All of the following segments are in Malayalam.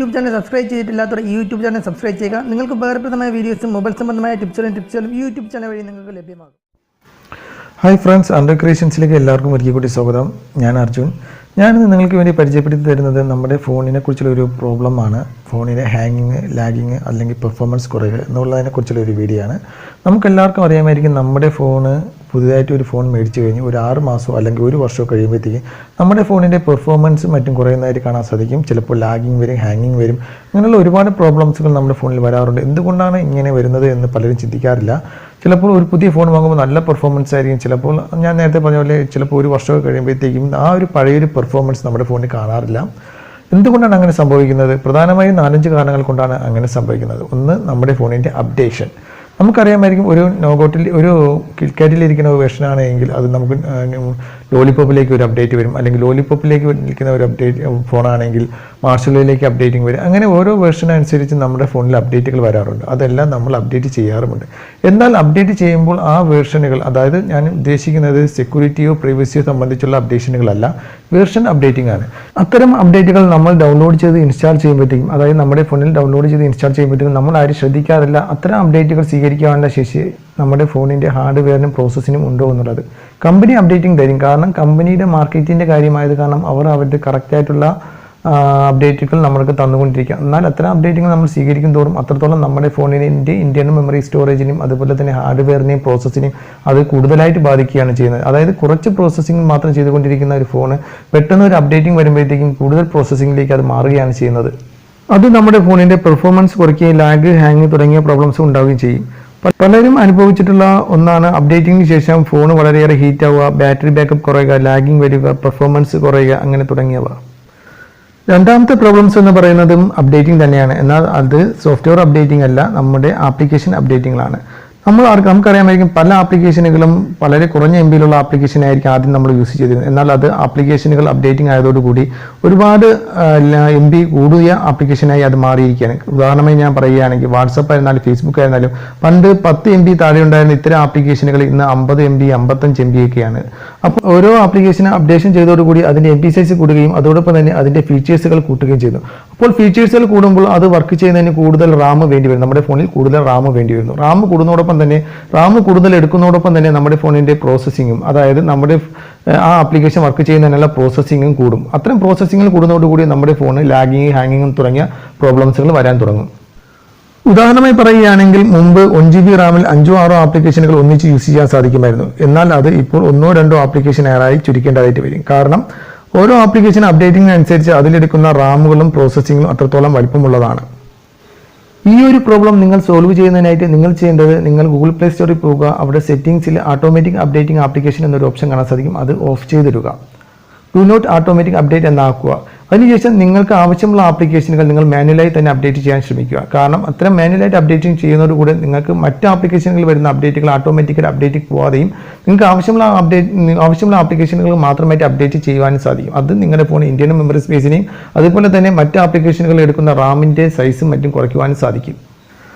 YouTube channel subscribe ചെയ്തിട്ടില്ലാത്തവർ ഈ YouTube channel subscribe ചെയ്യുക. നിങ്ങൾക്ക് ഉപകാരപ്രദമായ വീഡിയോസും മൊബൈൽ സംബന്ധമായ ടിപ്സുകളും YouTube channel വഴി നിങ്ങൾക്ക് ലഭ്യമാകും. ഹായ് ഫ്രണ്ട്സ്, ആൻഡ്രോ ക്രിയേഷൻസിലേക്ക് എല്ലാവർക്കും ഒരിക്കൽ കൂടി സ്വാഗതം. ഞാൻ അർജുൻ. ഞാനിന്ന് നിങ്ങൾക്ക് വേണ്ടി പരിചയപ്പെടുത്തി തരുന്നത് നമ്മുടെ ഫോണിനെ കുറിച്ചുള്ള ഒരു പ്രോബ്ലമാണ്. ഫോണിൻ്റെ ഹാങ്ങിങ്, ലാഗിങ് അല്ലെങ്കിൽ പെർഫോമൻസ് കുറയുക എന്നുള്ളതിനെക്കുറിച്ചുള്ള ഒരു വീഡിയോ ആണ്. നമുക്കെല്ലാവർക്കും അറിയാമായിരിക്കും, നമ്മുടെ ഫോണ് പുതുതായിട്ട് ഒരു ഫോൺ മേടിച്ചു കഴിഞ്ഞ് ഒരു 6 മാസമോ അല്ലെങ്കിൽ ഒരു വർഷമോ കഴിയുമ്പോഴത്തേക്കും നമ്മുടെ ഫോണിൻ്റെ പെർഫോമൻസ് മറ്റും കുറയുന്നതായിട്ട് കാണാൻ സാധിക്കും. ചിലപ്പോൾ ലാഗിങ് വരും, ഹാങ്ങിങ് വരും, അങ്ങനെയുള്ള ഒരുപാട് പ്രോബ്ലംസുകൾ നമ്മുടെ ഫോണിൽ വരാറുണ്ട്. എന്തുകൊണ്ടാണ് ഇങ്ങനെ വരുന്നത് എന്ന് പലരും ചിന്തിക്കാറില്ല. ചിലപ്പോൾ ഒരു പുതിയ ഫോൺ വാങ്ങുമ്പോൾ നല്ല പെർഫോമൻസ് ആയിരിക്കും. ചിലപ്പോൾ ഞാൻ നേരത്തെ പറഞ്ഞ പോലെ ചിലപ്പോൾ ഒരു വർഷമൊക്കെ കഴിയുമ്പോഴത്തേക്കും ആ ഒരു പഴയൊരു പെർഫോമൻസ് നമ്മുടെ ഫോണിൽ കാണാറില്ല. എന്തുകൊണ്ടാണ് അങ്ങനെ സംഭവിക്കുന്നത്? പ്രധാനമായും 4-5 കാരണങ്ങൾ കൊണ്ടാണ് അങ്ങനെ സംഭവിക്കുന്നത്. ഒന്ന്, നമ്മുടെ ഫോണിൻ്റെ അപ്ഡേഷൻ. നമുക്കറിയാമായിരിക്കും, ഒരു നോഗോട്ടിൽ ഒരു കിറ്റ്കാറ്റിലിരിക്കുന്ന ഒരു വെർഷനാണെങ്കിൽ അത് നമുക്ക് ലോലിപോപ്പിലേക്ക് ഒരു അപ്ഡേറ്റ് വരും, അല്ലെങ്കിൽ ലോലിപോപ്പിലേക്ക് ഇരിക്കുന്ന ഒരു അപ്ഡേറ്റ് ഫോണാണെങ്കിൽ മാർഷലോയിലേക്ക് അപ്ഡേറ്റിംഗ് വരും. അങ്ങനെ ഓരോ വെർഷൻ അനുസരിച്ച് നമ്മുടെ ഫോണിൽ അപ്ഡേറ്റുകൾ വരാറുണ്ട്. അതെല്ലാം നമ്മൾ അപ്ഡേറ്റ് ചെയ്യാറുമുണ്ട്. എന്നാൽ അപ്ഡേറ്റ് ചെയ്യുമ്പോൾ ആ വേർഷനുകൾ, അതായത് ഞാൻ ഉദ്ദേശിക്കുന്നത് സെക്യൂരിറ്റിയോ പ്രൈവസിയോ സംബന്ധിച്ചുള്ള അപ്ഡേഷനുകളല്ല, വേർഷൻ അപ്ഡേറ്റിംഗ് ആണ്. അത്തരം അപ്ഡേറ്റുകൾ നമ്മൾ ഡൗൺലോഡ് ചെയ്ത് ഇൻസ്റ്റാൾ ചെയ്യുമ്പോഴത്തേക്കും, അതായത് നമ്മുടെ ഫോണിൽ ഡൗൺലോഡ് ചെയ്ത് ഇൻസ്റ്റാൾ ചെയ്യുമ്പോഴത്തേക്കും നമ്മൾ ആരും ശ്രദ്ധിക്കാറില്ല അത്തരം അപ്ഡേറ്റുകൾ സ്വീകരിക്കാനുള്ള ശേഷി നമ്മുടെ ഫോണിൻ്റെ ഹാർഡ്വെയറിനും പ്രോസസ്സിനും ഉണ്ടോ എന്നുള്ളത്. കമ്പനി അപ്ഡേറ്റിംഗ് തരും, കാരണം കമ്പനിയുടെ മാർക്കറ്റിൻ്റെ കാര്യമായത് കാരണം അവർ അവരുടെ കറക്റ്റായിട്ടുള്ള അപ്ഡേറ്റുകൾ നമ്മൾക്ക് തന്നുകൊണ്ടിരിക്കുക. എന്നാൽ അത്തരം അപ്ഡേറ്റുകൾ നമ്മൾ സ്വീകരിക്കും തോറും അത്രത്തോളം നമ്മുടെ ഫോണിൻ്റെ ഇന്റേണൽ മെമ്മറി സ്റ്റോറേജിനും അതുപോലെ തന്നെ ഹാർഡ്വെയറിനെയും പ്രോസസ്സിനെയും അത് കൂടുതലായിട്ട് ബാധിക്കുകയാണ് ചെയ്യുന്നത്. അതായത് കുറച്ച് പ്രോസസ്സിംഗ് മാത്രം ചെയ്തുകൊണ്ടിരിക്കുന്ന ഒരു ഫോണ് പെട്ടെന്ന് ഒരു അപ്ഡേറ്റിംഗ് വരുമ്പോഴത്തേക്കും കൂടുതൽ പ്രോസസ്സിംഗിലേക്ക് അത് മാറുകയാണ് ചെയ്യുന്നത്. അത് നമ്മുടെ ഫോണിൻ്റെ പെർഫോമൻസ് കുറയ്ക്കുകയും ലാഗ്, ഹാങ് തുടങ്ങിയ പ്രോബ്ലംസ് ഉണ്ടാവുകയും ചെയ്യും. പലരും അനുഭവിച്ചിട്ടുള്ള ഒന്നാണ് അപ്ഡേറ്റിംഗിന് ശേഷം ഫോൺ വളരെയേറെ ഹീറ്റ് ആവുക, ബാറ്ററി ബാക്കപ്പ് കുറയുക, ലാഗിങ് വരിക, പെർഫോമൻസ് കുറയുക, അങ്ങനെ തുടങ്ങിയവ. രണ്ടാമത്തെ പ്രോബ്ലംസ് എന്ന് പറയുന്നതും അപ്ഡേറ്റിംഗ് തന്നെയാണ്. എന്നാൽ അത് സോഫ്റ്റ്വെയർ അപ്ഡേറ്റിംഗ് അല്ല, നമ്മുടെ ആപ്ലിക്കേഷൻ അപ്ഡേറ്റിംഗിലാണ്. നമുക്കറിയാമായിരിക്കും, പല ആപ്ലിക്കേഷനുകളും വളരെ കുറഞ്ഞ MB-യിലുള്ള ആപ്ലിക്കേഷൻ ആയിരിക്കും ആദ്യം നമ്മൾ യൂസ് ചെയ്തിരുന്നത്. എന്നാൽ അത് ആപ്ലിക്കേഷനുകൾ അപ്ഡേറ്റിംഗ് ആയതോടുകൂടി ഒരുപാട് MB കൂടിയ ആപ്ലിക്കേഷനായി അത് മാറിയിരിക്കുകയാണ്. ഉദാഹരണമായി ഞാൻ പറയുകയാണെങ്കിൽ, വാട്സപ്പ് ആയിരുന്നാലും ഫേസ്ബുക്ക് ആയിരുന്നാലും പണ്ട് 10 MB താഴെ ഉണ്ടായിരുന്ന ഇത്തരം ആപ്ലിക്കേഷനുകൾ ഇന്ന് 50 MB, 55 MB ഒക്കെയാണ്. അപ്പോൾ ഓരോ ആപ്ലിക്കേഷൻ അപ്ഡേഷൻ ചെയ്തതോടുകൂടി അതിൻ്റെ MB സൈസ് കൂടുകയും അതോടൊപ്പം തന്നെ അതിൻ്റെ ഫീച്ചേഴ്സുകൾ കൂട്ടുകയും ചെയ്തു. അപ്പോൾ ഫീച്ചേഴ്സുകൾ കൂടുമ്പോൾ അത് വർക്ക് ചെയ്യുന്നതിന് കൂടുതൽ റാം വേണ്ടി വരും. നമ്മുടെ ഫോണിൽ കൂടുതൽ റാം വേണ്ടി വരുന്നു. റാം കൂടുതൽ എടുക്കുന്നതോടൊപ്പം തന്നെ നമ്മുടെ ഫോണിൻ്റെ പ്രോസസ്സിങ്ങും, അതായത് നമ്മുടെ ആ ആപ്ലിക്കേഷൻ വർക്ക് ചെയ്യുന്നതിനുള്ള പ്രോസസ്സിങ്ങും കൂടും. അത്തരം പ്രോസസ്സിങ്ങുകൾ കൂടുന്നതോടുകൂടി നമ്മുടെ ഫോണ് ലാഗിങ്, ഹാങ്ങിങ്ങും തുടങ്ങിയ പ്രോബ്ലംസുകൾ വരാൻ തുടങ്ങും. ഉദാഹരണമായി പറയുകയാണെങ്കിൽ, മുമ്പ് 1 GB റാമിൽ 5-6 ആപ്ലിക്കേഷനുകൾ ഒന്നിച്ച് യൂസ് ചെയ്യാൻ സാധിക്കുമായിരുന്നു. എന്നാൽ അത് ഇപ്പോൾ 1-2 ആപ്ലിക്കേഷൻ ആയി ചുരുക്കേണ്ടതായിട്ട് വരും. കാരണം ഓരോ ആപ്ലിക്കേഷൻ അപ്ഡേറ്റിംഗിനനുസരിച്ച് അതിലെടുക്കുന്ന റാമുകളും പ്രോസസ്സിങ്ങും അത്രത്തോളം വലിപ്പമുള്ളതാണ്. ഈ ഒരു പ്രോബ്ലം നിങ്ങൾ സോൾവ് ചെയ്യുന്നതിനായിട്ട് നിങ്ങൾ ചെയ്യേണ്ടത്, നിങ്ങൾ ഗൂഗിൾ പ്ലേ സ്റ്റോറിൽ പോവുക. അവിടെ സെറ്റിംഗ്സിൽ ഓട്ടോമാറ്റിക് അപ്ഡേറ്റിംഗ് ആപ്ലിക്കേഷൻ എന്നൊരു ഓപ്ഷൻ കാണാൻ സാധിക്കും. അത് ഓഫ് ചെയ്തിടുക. ഡു നോട്ട് ഓട്ടോമാറ്റിക് അപ്ഡേറ്റ് എന്നാക്കുക. അതിനുശേഷം നിങ്ങൾക്ക് ആവശ്യമുള്ള ആപ്ലിക്കേഷനുകൾ നിങ്ങൾ മാനുവലായി തന്നെ അപ്ഡേറ്റ് ചെയ്യാൻ ശ്രമിക്കുക. കാരണം അത്തരം മാനുവലായിട്ട് അപ്ഡേറ്റിംഗ് ചെയ്യുന്നതോടുകൂടി നിങ്ങൾക്ക് മറ്റ് ആപ്ലിക്കേഷനുകളിൽ വരുന്ന അപ്ഡേറ്റുകൾ ഓട്ടോമാറ്റിക്കലി അപ്ഡേറ്റ് പോവാതെയും നിങ്ങൾക്ക് ആവശ്യമുള്ള ആപ്ലിക്കേഷനുകൾ മാത്രമായിട്ട് അപ്ഡേറ്റ് ചെയ്യുവാനും സാധിക്കും. അത് നിങ്ങളുടെ ഫോൺ ഇന്റേണൽ മെമ്മറി സ്പേസിനെയും അതുപോലെ തന്നെ മറ്റ് ആപ്ലിക്കേഷനുകൾ എടുക്കുന്ന റാമിൻ്റെ സൈസും മറ്റും കുറയ്ക്കുവാനും സാധിക്കും.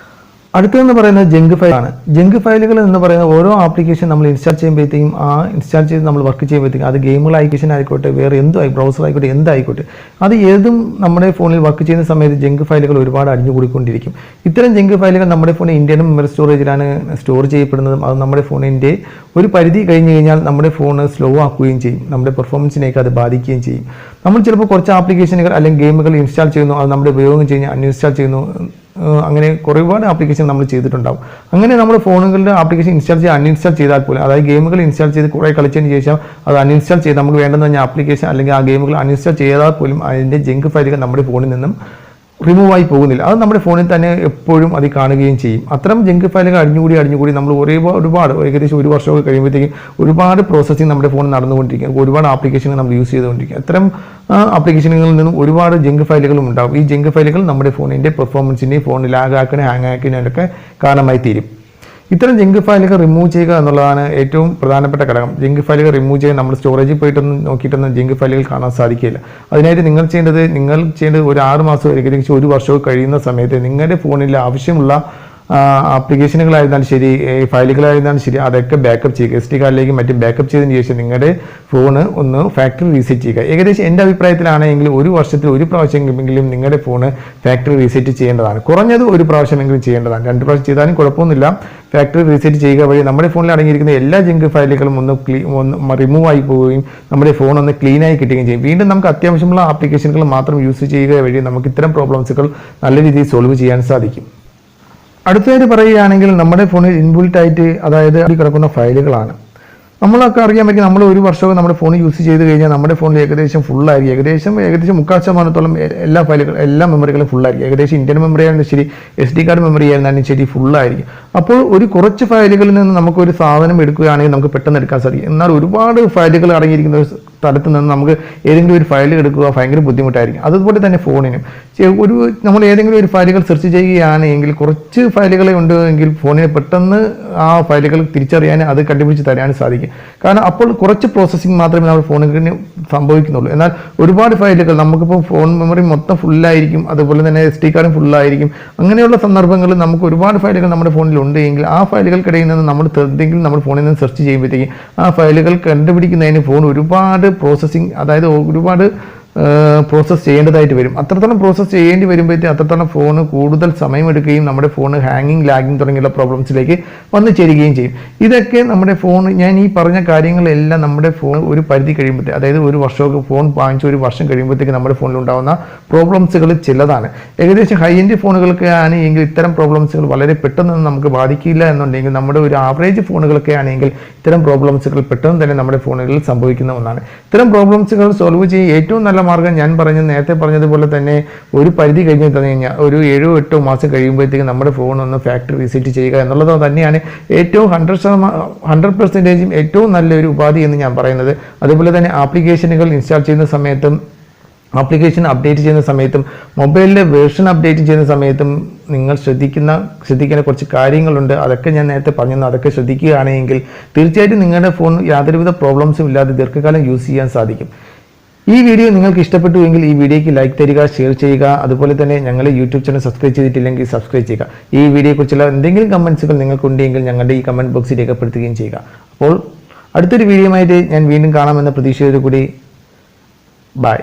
അടുത്തതെന്ന് പറയുന്നത് ജങ്ക് ഫയലാണ്. ജങ്ക് ഫയലുകൾ എന്ന് പറയുന്നത് ഓരോ ആപ്ലിക്കേഷൻ നമ്മൾ ഇൻസ്റ്റാൾ ചെയ്യുമ്പോഴത്തേക്കും ഇൻസ്റ്റാൾ ചെയ്ത് നമ്മൾ വർക്ക് ചെയ്യുമ്പോഴത്തേക്കും അത് ഗെയിമുകൾ ആപ്ലിക്കേഷൻ ആയിക്കോട്ടെ, വേറെ ബ്രൗസർ ആയിക്കോട്ടെ, എന്തായിക്കോട്ടെ, അത് ഏതും നമ്മുടെ ഫോണിൽ വർക്ക് ചെയ്യുന്ന സമയത്ത് ജങ്ക് ഫയലുകൾ ഒരുപാട് അടിഞ്ഞുകൂടിക്കൊണ്ടിരിക്കും. ഇത്തരം ജങ്ക് ഫയലുകൾ നമ്മുടെ ഫോണിൽ ഇന്റേണൽ മെമ്മറി സ്റ്റോറേജിലാണ് സ്റ്റോർ ചെയ്യപ്പെടുന്നതും അത് നമ്മുടെ ഫോണിൻ്റെ ഒരു പരിധി കഴിഞ്ഞ് കഴിഞ്ഞാൽ നമ്മുടെ ഫോൺ സ്ലോ ആക്കുകയും ചെയ്യും. നമ്മുടെ പെർഫോമൻസിനേക്ക് അത് ബാധിക്കുകയും ചെയ്യും. നമ്മൾ ചിലപ്പോൾ കുറച്ച് ആപ്ലിക്കേഷനുകൾ അല്ലെങ്കിൽ ഗെയിമുകൾ ഇൻസ്റ്റാൾ ചെയ്യുന്നു, അത് നമ്മുടെ ഉപയോഗം കഴിഞ്ഞാൽ അൺഇൻസ്റ്റാൾ ചെയ്യുന്നു. അങ്ങനെ ഒരുപാട് ആപ്ലിക്കേഷൻ നമ്മൾ ചെയ്തിട്ടുണ്ടാവും. അങ്ങനെ നമ്മുടെ ഫോണുകളുടെ ആപ്ലിക്കേഷൻ ഇൻസ്റ്റാൾ ചെയ്ത് അൺഇൻസ്റ്റാൾ ചെയ്താൽ പോലും, അതായത് ഗെയിമുകൾ ഇൻസ്റ്റാൾ ചെയ്ത് കുറേ കളിച്ചതിന് ശേഷം അത് അൺഇൻസ്റ്റാൾ ചെയ്ത് നമുക്ക് വേണ്ടെന്ന് പറഞ്ഞ ആപ്ലിക്കേഷൻ അല്ലെങ്കിൽ ആ ഗെയിമുകൾ അൺഇൻസ്റ്റാൾ ചെയ്താൽ പോലും അതിൻ്റെ ജങ്ക് ഫയലുകൾ നമ്മുടെ ഫോണിൽ നിന്നും റിമൂവ് ആയി പോകുന്നില്ല. അത് നമ്മുടെ ഫോണിൽ തന്നെ എപ്പോഴും അത് കാണുകയും ചെയ്യും. അത്തരം ജങ്ക് ഫയലുകൾ അടിഞ്ഞുകൂടി നമ്മൾ ഒരുപാട് ഏകദേശം 1 വർഷമൊക്കെ കഴിയുമ്പോഴത്തേക്കും ഒരുപാട് പ്രോസസ്സിങ് നമ്മുടെ ഫോണിൽ നടന്നുകൊണ്ടിരിക്കും. ഒരുപാട് ആപ്ലിക്കേഷനുകൾ നമ്മൾ യൂസ് ചെയ്തുകൊണ്ടിരിക്കും. അത്തരം ആപ്ലിക്കേഷനുകളിൽ നിന്നും ഒരുപാട് ജങ്ക് ഫയലുകളും ഉണ്ടാകും. ഈ ജങ്ക് ഫയലുകൾ നമ്മുടെ ഫോണിൻ്റെ പെർഫോമൻസിൻ്റെയും ഫോൺ ലാഗ് ആക്കാനും ഹാങ് ആക്കാനൊക്കെ കാരണമായി തീരും. ഇത്തരം ജങ്ക് ഫയലുകൾ റിമൂവ് ചെയ്യുക എന്നുള്ളതാണ് ഏറ്റവും പ്രധാനപ്പെട്ട ഘടകം. ജങ്ക് ഫയലുകൾ റിമൂവ് ചെയ്യാൻ നമ്മൾ സ്റ്റോറേജിൽ പോയിട്ടൊന്നും നോക്കിയിട്ടൊന്നും ജങ്ക് ഫയലുകൾ കാണാൻ സാധിക്കില്ല. അതിനായിട്ട് നിങ്ങൾ ചെയ്യേണ്ടത് ഒരു 6 മാസം ഏകദേശം 1 വർഷമോ കഴിയുന്ന സമയത്ത് നിങ്ങളുടെ ഫോണിൽ ആവശ്യമുള്ള ആപ്ലിക്കേഷനുകളായിരുന്നാലും ശരി, ഫയലുകളായിരുന്നാലും ശരി, അതൊക്കെ ബാക്കപ്പ് ചെയ്യുക. SD കാർഡിലേക്ക് മറ്റും ബാക്കപ്പ് ചെയ്തതിന് ശേഷം നിങ്ങളുടെ ഫോണ് ഒന്ന് ഫാക്ടറി റീസെറ്റ് ചെയ്യുക. ഏകദേശം എൻ്റെ അഭിപ്രായത്തിലാണെങ്കിൽ ഒരു വർഷത്തിൽ ഒരു പ്രാവശ്യമെങ്കിലും നിങ്ങളുടെ ഫോണ് ഫാക്ടറി റീസെറ്റ് ചെയ്യേണ്ടതാണ്. കുറഞ്ഞത് ഒരു പ്രാവശ്യമെങ്കിലും ചെയ്യേണ്ടതാണ്. 2 പ്രാവശ്യം ചെയ്താലും കുഴപ്പമൊന്നുമില്ല. ഫാക്ടറി റീസെറ്റ് ചെയ്യുക വഴി നമ്മുടെ ഫോണിൽ അടങ്ങിയിരിക്കുന്ന എല്ലാ ജങ്ക് ഫയലുകളും ഒന്ന് റിമൂവ് ആയി പോവുകയും നമ്മുടെ ഫോൺ ഒന്ന് ക്ലീൻ ആയി കിട്ടുകയും ചെയ്യും. വീണ്ടും നമുക്ക് അത്യാവശ്യമുള്ള ആപ്ലിക്കേഷനുകൾ മാത്രം യൂസ് ചെയ്യുക വഴി നമുക്ക് ഇത്തരം പ്രോബ്ലംസുകൾ നല്ല രീതിയിൽ സോൾവ് ചെയ്യാൻ സാധിക്കും. അടുത്തതായിട്ട് പറയുകയാണെങ്കിൽ നമ്മുടെ ഫോണിൽ ഇൻബിൽറ്റ് ആയിട്ട് അതായത് കിടക്കുന്ന ഫയലുകളാണ്. നമ്മളൊക്കെ അറിയാൻ പറ്റും, നമ്മൾ ഒരു വർഷമൊക്കെ നമ്മുടെ ഫോൺ യൂസ് ചെയ്ത് കഴിഞ്ഞാൽ നമ്മുടെ ഫോണിൽ ഏകദേശം ഫുള്ളായിരിക്കും. ഏകദേശം 3/4% എല്ലാ ഫയലുകളും എല്ലാ മെമ്മറികളും ഫുള്ളായിരിക്കും. ഏകദേശം ഇന്ത്യൻ മെമ്മറി ആയിരുന്നാലും ശരി, SD കാർഡ് മെമ്മറി ആയിരുന്നാലും ശരി, ഫുള്ളായിരിക്കും. അപ്പോൾ ഒരു കുറച്ച് ഫയലുകളിൽ നിന്ന് നമുക്കൊരു സാധനം എടുക്കുകയാണെങ്കിൽ നമുക്ക് പെട്ടെന്ന് എടുക്കാൻ സാധിക്കും. എന്നാൽ ഒരുപാട് ഫയലുകൾ അടങ്ങിയിരിക്കുന്ന ഒരു സ്ഥലത്ത് നിന്ന് നമുക്ക് ഏതെങ്കിലും ഒരു ഫയൽ എടുക്കുക ഭയങ്കര ബുദ്ധിമുട്ടായിരിക്കും. അതുപോലെ തന്നെ ഫോണിനും നമ്മൾ ഏതെങ്കിലും ഒരു ഫയലുകൾ സെർച്ച് ചെയ്യുകയാണെങ്കിൽ കുറച്ച് ഫയലുകളെ ഉണ്ടെങ്കിൽ ഫോണിന് പെട്ടെന്ന് ആ ഫയലുകൾ തിരിച്ചറിയാൻ അത് കണ്ടുപിടിച്ച് തരാൻ സാധിക്കും. കാരണം അപ്പോൾ കുറച്ച് പ്രോസസ്സിംഗ് മാത്രമേ നമ്മൾ ഫോണിന് സംഭവിക്കുന്നുള്ളൂ. എന്നാൽ ഒരുപാട് ഫയലുകൾ നമുക്കിപ്പോൾ ഫോൺ മെമ്മറി മൊത്തം ഫുള്ളായിരിക്കും, അതുപോലെ തന്നെ SD കാർഡും ഫുള്ളായിരിക്കും. അങ്ങനെയുള്ള സന്ദർഭങ്ങളിൽ നമുക്ക് ഒരുപാട് ഫയലുകൾ നമ്മുടെ ഫോണിൽ ഉണ്ട് എങ്കിൽ ആ ഫയലുകൾക്കിടയിൽ നിന്ന് നമ്മൾ എന്തെങ്കിലും നമ്മുടെ ഫോണിൽ നിന്ന് സെർച്ച് ചെയ്യുമ്പോഴത്തേക്കും ആ ഫയലുകൾ കണ്ടുപിടിക്കുന്നതിന് ഫോൺ ഒരുപാട് പ്രോസസ്സിംഗ്, അതായത് ഒരുപാട് പ്രോസസ്സ് ചെയ്യേണ്ടതായിട്ട് വരും. അത്രത്തോളം പ്രോസസ്സ് ചെയ്യേണ്ടി വരുമ്പോഴത്തേക്കും അത്രത്തോളം ഫോണ് കൂടുതൽ സമയമെടുക്കുകയും നമ്മുടെ ഫോണ് ഹാങ്ങിങ്, ലാഗിങ് തുടങ്ങിയുള്ള പ്രോബ്ലംസിലേക്ക് വന്നു ചേരുകയും ചെയ്യും. ഇതൊക്കെ നമ്മുടെ ഫോൺ, ഞാൻ ഈ പറഞ്ഞ കാര്യങ്ങളെല്ലാം നമ്മുടെ ഫോൺ ഒരു പരിധി കഴിയുമ്പോഴത്തേക്ക്, അതായത് ഒരു വർഷമൊക്കെ ഫോൺ വാങ്ങിച്ച് ഒരു വർഷം കഴിയുമ്പോഴത്തേക്ക് നമ്മുടെ ഫോണിൽ ഉണ്ടാകുന്ന പ്രോബ്ലംസുകൾ ചിലതാണ്. ഏകദേശം ഹൈ എൻഡ് ഫോണുകൾക്ക് ആണെങ്കിൽ ഇത്തരം പ്രോബ്ലംസുകൾ വളരെ പെട്ടെന്ന് നമുക്ക് ബാധിക്കില്ല എന്നുണ്ടെങ്കിൽ നമ്മുടെ ഒരു ആവറേജ് ഫോണുകളൊക്കെ ആണെങ്കിൽ ഇത്തരം പ്രോബ്ലംസുകൾ പെട്ടെന്ന് തന്നെ നമ്മുടെ ഫോണുകളിൽ സംഭവിക്കുന്ന ഒന്നാണ്. ഇത്തരം പ്രോബ്ലംസുകൾ സോൾവ് ചെയ്യാൻ ഏറ്റവും നല്ല മാർഗ്ഗം ഞാൻ നേരത്തെ പറഞ്ഞതുപോലെ തന്നെ ഒരു പരിധി കഴിഞ്ഞ് കഴിഞ്ഞാൽ ഒരു 7-8 മാസം കഴിയുമ്പോഴത്തേക്കും നമ്മുടെ ഫോൺ ഒന്ന് ഫാക്ടറി റീസെറ്റ് ചെയ്യുക എന്നുള്ളത് തന്നെയാണ് ഏറ്റവും 100% ഏറ്റവും നല്ലൊരു ഉപാധി എന്ന് ഞാൻ പറയുന്നത്. അതുപോലെ തന്നെ ആപ്ലിക്കേഷനുകൾ ഇൻസ്റ്റാൾ ചെയ്യുന്ന സമയത്തും ആപ്ലിക്കേഷൻ അപ്ഡേറ്റ് ചെയ്യുന്ന സമയത്തും മൊബൈലിലെ വേർഷൻ അപ്ഡേറ്റ് ചെയ്യുന്ന സമയത്തും നിങ്ങൾ ശ്രദ്ധിക്കേണ്ട കുറച്ച് കാര്യങ്ങളുണ്ട്. അതൊക്കെ ഞാൻ നേരത്തെ പറഞ്ഞു. അതൊക്കെ ശ്രദ്ധിക്കുകയാണെങ്കിൽ തീർച്ചയായിട്ടും നിങ്ങളുടെ ഫോൺ യാതൊരുവിധ പ്രോബ്ലംസും ഇല്ലാതെ ദീർഘകാലം യൂസ് ചെയ്യാൻ സാധിക്കും. ഈ വീഡിയോ നിങ്ങൾക്ക് ഇഷ്ടപ്പെട്ടു എങ്കിൽ ഈ വീഡിയോയ്ക്ക് ലൈക്ക് തരിക, ഷെയർ ചെയ്യുക. അതുപോലെ തന്നെ ഞങ്ങളുടെ യൂട്യൂബ് ചാനൽ സബ്സ്ക്രൈബ് ചെയ്തിട്ടില്ലെങ്കിൽ സബ്സ്ക്രൈബ് ചെയ്യുക. ഈ വീഡിയോയെക്കുറിച്ചുള്ള എന്തെങ്കിലും കമൻസുകൾ നിങ്ങൾക്കുണ്ടെങ്കിൽ ഞങ്ങളുടെ ഈ കമൻറ്റ് ബോക്സിൽ രേഖപ്പെടുത്തുകയും ചെയ്യുക. അപ്പോൾ അടുത്തൊരു വീഡിയോയുമായിട്ട് ഞാൻ വീണ്ടും കാണാമെന്ന പ്രതീക്ഷയോടുകൂടി ബൈ.